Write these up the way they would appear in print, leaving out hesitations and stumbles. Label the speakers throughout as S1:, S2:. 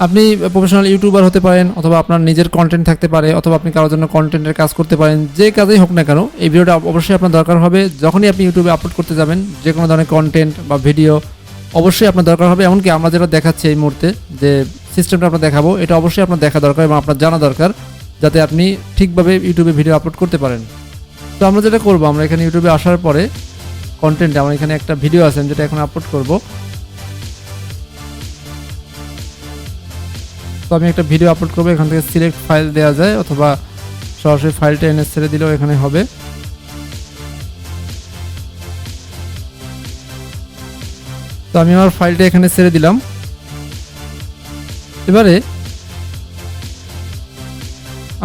S1: আপনি professional YouTuber হতে পারেন, অথবা আপনার নিজের কন্টেন্ট থাকতে পারে, অথবা আপনি কারোর জন্য কন্টেন্টের কাজ করতে পারেন। যে কাজেই হোক না কেন, এই ভিডিওটা অবশ্যই আপনার দরকার হবে। যখনই আপনি ইউটিউবে আপলোড করতে যাবেন যে কোনো ধরনের কন্টেন্ট বা ভিডিও, অবশ্যই আপনার দরকার হবে। এমনকি আমরা যেটা দেখাচ্ছি এই মুহূর্তে, যে সিস্টেমটা আপনার দেখাবো, এটা অবশ্যই আপনার দেখা দরকার এবং আপনার জানা দরকার, যাতে আপনি ঠিকভাবে ইউটিউবে ভিডিও আপলোড করতে পারেন। তো আমরা যেটা করবো, আমরা এখানে ইউটিউবে আসার পরে কন্টেন্টে আমার এখানে একটা ভিডিও আছে যেটা এখন আপলোড করব। তো আমি একটা ভিডিও আপলোড করবো, এখান থেকে সিলেক্ট ফাইল দেওয়া যায়, অথবা সরাসরি ফাইলটা এনে ছেড়ে দিলেও এখানে হবে। তো আমি আমার ফাইলটা এখানে ছেড়ে দিলাম। এবারে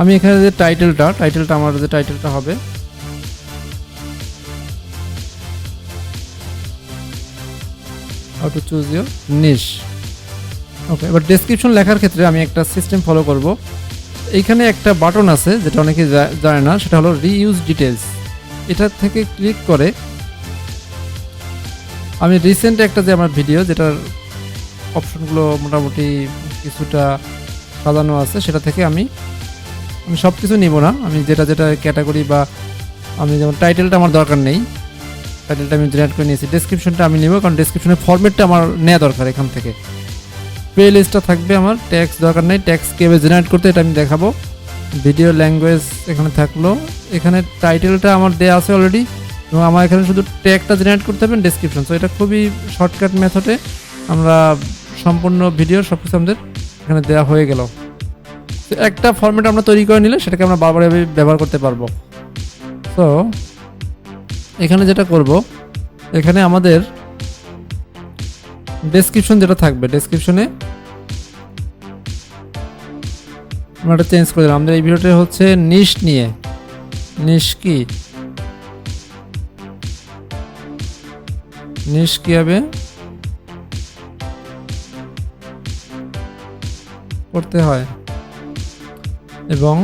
S1: আমি এখানে যে টাইটেলটা আমার যে টাইটেলটা হবে, হাউ টু চুজ ইউর নিশ। ওকে, এবার ডেসক্রিপশন লেখার ক্ষেত্রে আমি একটা সিস্টেম ফলো করব। এইখানে একটা বাটন আছে যেটা অনেকে জানে না, সেটা হলো রিইউজ ডিটেলস। এটা থেকে ক্লিক করে আমি রিসেন্ট একটা যে আমার ভিডিও, যেটার অপশনগুলো মোটামুটি কিছুটা সাজানো আছে, সেটা থেকে আমি সব কিছু নিব না। আমি যেটা ক্যাটাগরি, বা আমি যেমন টাইটেলটা আমার দরকার নেই, টাইটেলটা আমি জেনারেট করে নিয়েছি। ডেসক্রিপশনটা আমি নিব, কারণ ডেসক্রিপশনের ফরম্যাটটা আমার নেওয়া দরকার। এখান থেকে প্লে লিস্টটা থাকবে, আমার ট্যাক্স দরকার নেই। ট্যাক্স কীভাবে জেনারেট করতে এটা আমি দেখাবো। ভিডিও ল্যাঙ্গুয়েজ এখানে থাকলো, এখানে টাইটেলটা আমার দেওয়া আছে অলরেডি, এবং আমার এখানে শুধু ট্যাগটা জেনারেট করতে হবে, ডেসক্রিপশন। সো এটা খুবই শর্টকাট মেথডে আমরা সম্পূর্ণ ভিডিও সব কিছু আমাদের এখানে দেওয়া হয়ে গেল। তো একটা ফরম্যাট আমরা তৈরি করে নিলে সেটাকে আমরা বারবার ব্যবহার করতে পারবো। তো এখানে যেটা করব, এখানে আমাদের ডেসক্রিপশন যেটা থাকবে, ডেসক্রিপশনে আমরা এটা চেঞ্জ করে দিলাম। আমাদের এই ভিডিওটা হচ্ছে নিশ নিয়ে। নিশ কি, নিশ কিভাবে করতে হয় এবং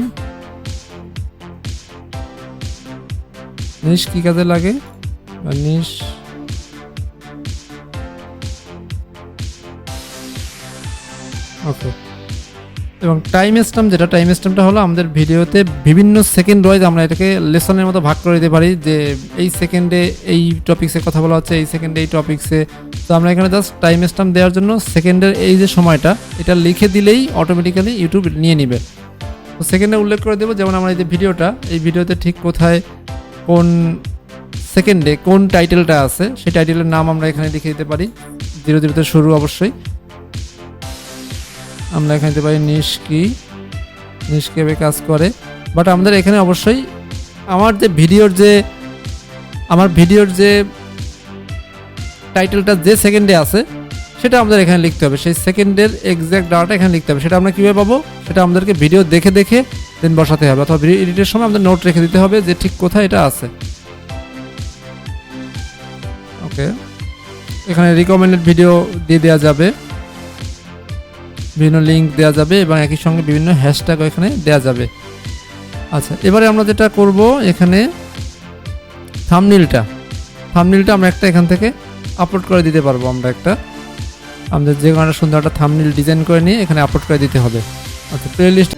S1: নিশ কি কাজে লাগে, বা নিশ ওকে। এবং টাইম স্ট্যাম্পটা হলো আমাদের ভিডিওতে বিভিন্ন সেকেন্ড ওয়াইজ আমরা এটাকে লেসনের মতো ভাগ করে দিতে পারি, যে এই সেকেন্ডে এই টপিক্সে কথা বলা হচ্ছে, এই সেকেন্ডে এই টপিক্সে। তো আমরা এখানে জাস্ট টাইম স্ট্যাম্প দেওয়ার জন্য সেকেন্ডের এই যে সময়টা, এটা লিখে দিলেই অটোমেটিক্যালি ইউটিউব নিয়ে নিবে। তো সেকেন্ডে উল্লেখ করে দেবো, যেমন আমরা এই যে ভিডিওটা, এই ভিডিওতে ঠিক কোথায় কোন সেকেন্ডে কোন টাইটেলটা আছে, সেই টাইটেলের নাম আমরা এখানে লিখে দিতে পারি। 00 শুরু অবশ্যই। আমরা এখানে দিতে পারি নিশ কিভাবে কাজ করে। বাট আমাদের এখানে অবশ্যই আমার ভিডিওর যে টাইটেলটা যে সেকেন্ডে আছে সেটা আমাদের এখানে লিখতে হবে। সেই সেকেন্ডের এক্স্যাক্ট ডাটা এখানে লিখতে হবে। সেটা আমরা কীভাবে পাবো, সেটা আমাদেরকে ভিডিও দেখে দেন বসাতে হবে, অথবা ভিডিও এডিটের সময় আমাদের নোট রেখে দিতে হবে যে ঠিক কোথায় এটা আছে। ওকে, এখানে রিকমেন্ডেড ভিডিও দিয়ে দেওয়া যাবে, বিভিন্ন লিঙ্ক দেওয়া যাবে, এবং একই সঙ্গে বিভিন্ন হ্যাশট্যাগ এখানে দেওয়া যাবে। আচ্ছা, এবারে আমরা যেটা করব, এখানে থাম্বনেইলটা আমরা একটা এখান থেকে আপলোড করে দিতে পারবো। আমাদের যে কোনো একটা সুন্দর একটা থাম্বনেইল ডিজাইন করে নিয়ে এখানে আপলোড করে দিতে হবে। আচ্ছা, প্লে লিস্ট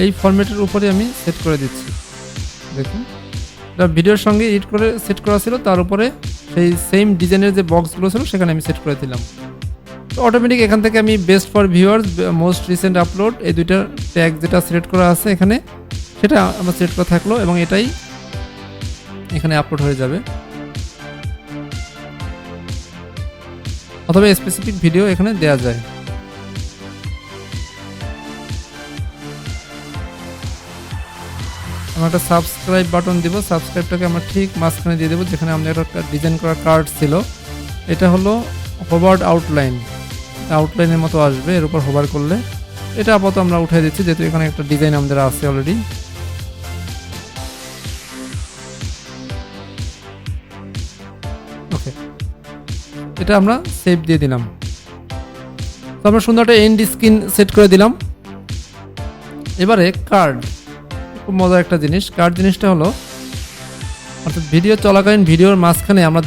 S1: এই ফরম্যাটের উপরে আমি সেট করে দিচ্ছি। দেখুন এটা ভিডিওর সঙ্গে এডিট করে সেট করা ছিল, তার উপরে সেই সেম ডিজাইনের যে বক্সগুলো ছিল সেখানে আমি সেট করে দিলাম। তো অটোমেটিক এখান থেকে আমি best for viewers, most recent upload, এই দুইটা ট্যাগ যেটা সিলেক্ট করা আছে এখানে সেটা আমার সিলেক্ট করা থাকলো এবং এটাই এখানে আপলোড হয়ে যাবে। অথবা স্পেসিফিক ভিডিও এখানে দেওয়া যায়। আমরা একটা সাবস্ক্রাইব বাটন দিব, সাবস্ক্রাইবটাকে আমরা ঠিক মাঝখানে দিয়ে দেবো যেখানে আমাদের একটা ডিজাইন করা কার্ড ছিল। এটা হলো হোভার্ড আউটলাইন, আউটলাইনের মতো আসবে এর উপর হোভার করলে। এটা আপাতত আমরা উঠিয়ে দিচ্ছি যেহেতু এখানে একটা ডিজাইন আমাদের আছে অলরেডি। ওকে, এটা আমরা সেভ দিয়ে দিলাম। তো আমরা সুন্দর একটা এন্ড স্ক্রিন সেট করে দিলাম। এবারে কার্ড, খুব মজার একটা জিনিস। কার্ড জিনিসটা হলো অর্থাৎ ভিডিও চলাকালীন ভিডিওর মাঝখানে আমরা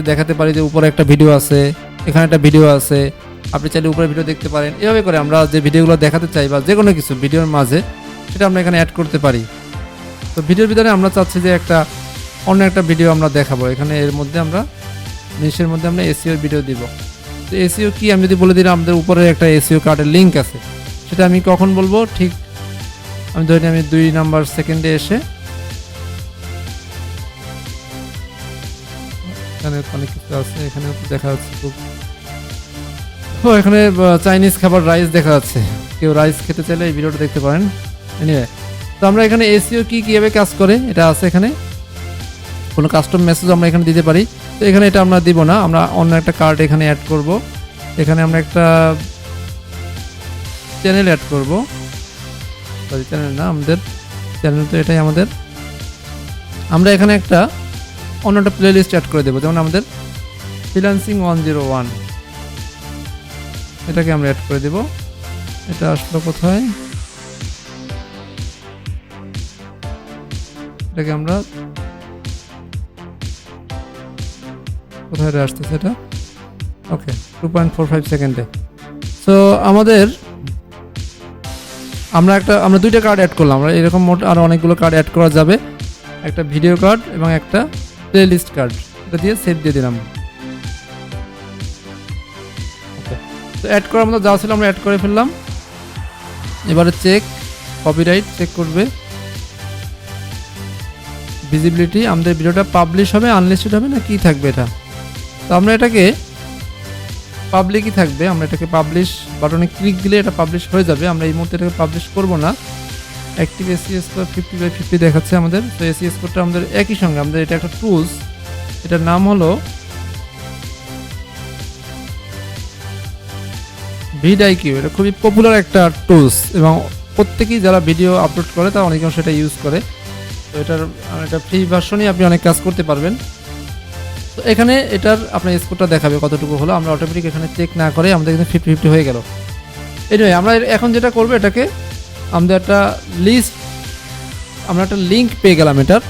S1: দেখাতে পারি যে উপরে একটা ভিডিও আছে, এখানে একটা ভিডিও আছে, আপনি চাইলে উপরে ভিডিও দেখতে পারেন। এভাবে করে আমরা যে ভিডিওগুলো দেখাতে চাই বা যে কোনো কিছু ভিডিওর মাঝে সেটা আমরা এখানে অ্যাড করতে পারি। তো ভিডিওর ভিতরে আমরা চাচ্ছি যে অন্য একটা ভিডিও আমরা দেখাবো, এখানে এর মধ্যে আমরা নিচের মধ্যে আমরা এসইও ভিডিও দিব। তো এসইও কি আমি যদি বলে দিলাম আমাদের উপরে একটা এসইও কার্ডের লিঙ্ক আছে, সেটা আমি কখন বলবো, ঠিক আমি ধরি আমি 2 নাম্বার সেকেন্ডে এসে এখানে অনেক কিছু আছে, এখানে দেখা যাচ্ছে খুব এখানে চাইনিজ খাবার রাইস দেখা যাচ্ছে। কেউ রাইস খেতে চাইলে এই ভিডিওটা দেখতে পারেন। এনিওয়ে, তো আমরা এখানে এসইও কিভাবে কাজ করে এটা আছে। এখানে কোনো কাস্টম মেসেজ আমরা এখানে দিতে পারি। তো এখানে এটা আমরা দিব না, আমরা অন্য একটা কার্ড এখানে অ্যাড করব। এখানে আমরা একটা চ্যানেল অ্যাড করব, সরি চ্যানেল না, আমাদের চ্যানেল তো এটাই আমাদের। আমরা এখানে একটা অন্য একটা প্লে লিস্ট অ্যাড করে দেবো, যেমন আমাদের ফ্রিল্যান্সিং 101, এটাকে আমরা অ্যাড করে দেব। এটা আসলো কোথায়, এটাকে আমরা কোথায় আসতেছে এটা, ওকে 2.45 সেকেন্ডে। সো আমাদের আমরা 2টা কার্ড অ্যাড করলাম। আমরা এরকম মোট আরও অনেকগুলো কার্ড অ্যাড করা যাবে, একটা ভিডিও কার্ড এবং একটা প্লে লিস্ট কার্ড। এটা দিয়ে সেভ দিয়ে দিলাম। ওকে, তো অ্যাড করার মতো যা ছিল আমরা অ্যাড করে ফেললাম। এবারে চেক, কপিরাইট চেক করবে, ভিজিবিলিটি, আমাদের ভিডিওটা পাবলিশ হবে, আনলিস্টেড হবে না কি থাকবে এটা। তো আমরা এটাকে পাবলিকই থাকবে, আমরা এটাকে পাবলিশ বাটনে ক্লিক দিলে এটা পাবলিশ হয়ে যাবে। আমরা এই মুহূর্তে এটাকে পাবলিশ করব না। অ্যাক্টিভ এসইও স্কোর 50/50 দেখাচ্ছে আমাদের। তো এসইও স্কোরটা আমাদের একই সঙ্গে আমাদের এটা একটা টুলস, এটার নাম হলো ভিডআইকিউ। এটা খুবই পপুলার একটা টুলস এবং প্রত্যেকেই যারা ভিডিও আপলোড করে তারা অনেকে সেটা ইউজ করে। তো এটা ফ্রি ভার্সনই আপনি অনেক কাজ করতে পারবেন। তো এখানে এটার আপনার স্কোরটা দেখাবে কতটুকু হলো। আমরা অটোমেটিক এখানে চেক না করে আমাদের এখানে 50-50 হয়ে গেল। এনিওয়ে, আমরা এখন যেটা করবো, এটাকে আমাদের একটা লিস্ট, আমরা একটা লিঙ্ক পেয়ে গেলাম এটার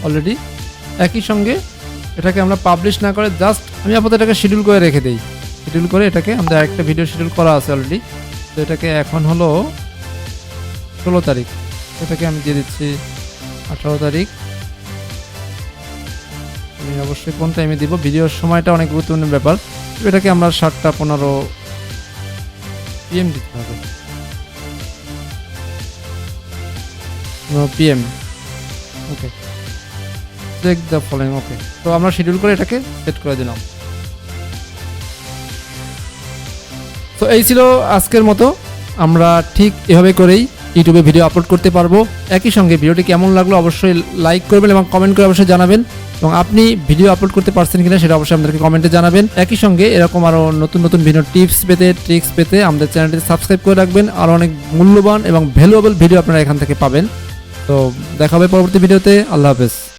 S1: অলরেডি। একই সঙ্গে এটাকে আমরা পাবলিশ না করে জাস্ট আমি আপাতত এটাকে শিডিউল করে রেখে দিই। শিডিউল করে এটাকে আমাদের একটা ভিডিও শিডিউল করা আছে অলরেডি। তো এটাকে এখন হলো 16 তারিখ, এটাকে আমি দিয়ে দিচ্ছি 18 তারিখ। আমি অবশ্যই কোন টাইমে দিব, ভিডিওর সময়টা অনেক গুরুত্বপূর্ণ ব্যাপার। এটাকে আমরা 7:15 PM দিতে হবে, PM। Okay, check the following. Okay, তো আমরা শিডিউল করে এটাকে সেট করে দিলাম। তো এই ছিল আজকের মতো। আমরা ঠিক এভাবে করেই ইউটিউবে ভিডিও আপলোড করতে পারবো। একই সঙ্গে ভিডিওটি কেমন লাগলো অবশ্যই লাইক করবেন এবং কমেন্ট করে অবশ্যই জানাবেন, এবং আপনি ভিডিও আপলোড করতে পারছেন কিনা সেটা অবশ্যই আমাদেরকে কমেন্টে জানাবেন। একই সঙ্গে এরকম আরও নতুন নতুন ভিডিও টিপস পেতে, ট্রিক্স পেতে আমাদের চ্যানেলটি সাবস্ক্রাইব করে রাখবেন। আর অনেক মূল্যবান এবং ভ্যালুয়েবল ভিডিও আপনারা এখান থেকে পাবেন। তো দেখা হবে পরবর্তী ভিডিওতে। আল্লাহ হাফেজ।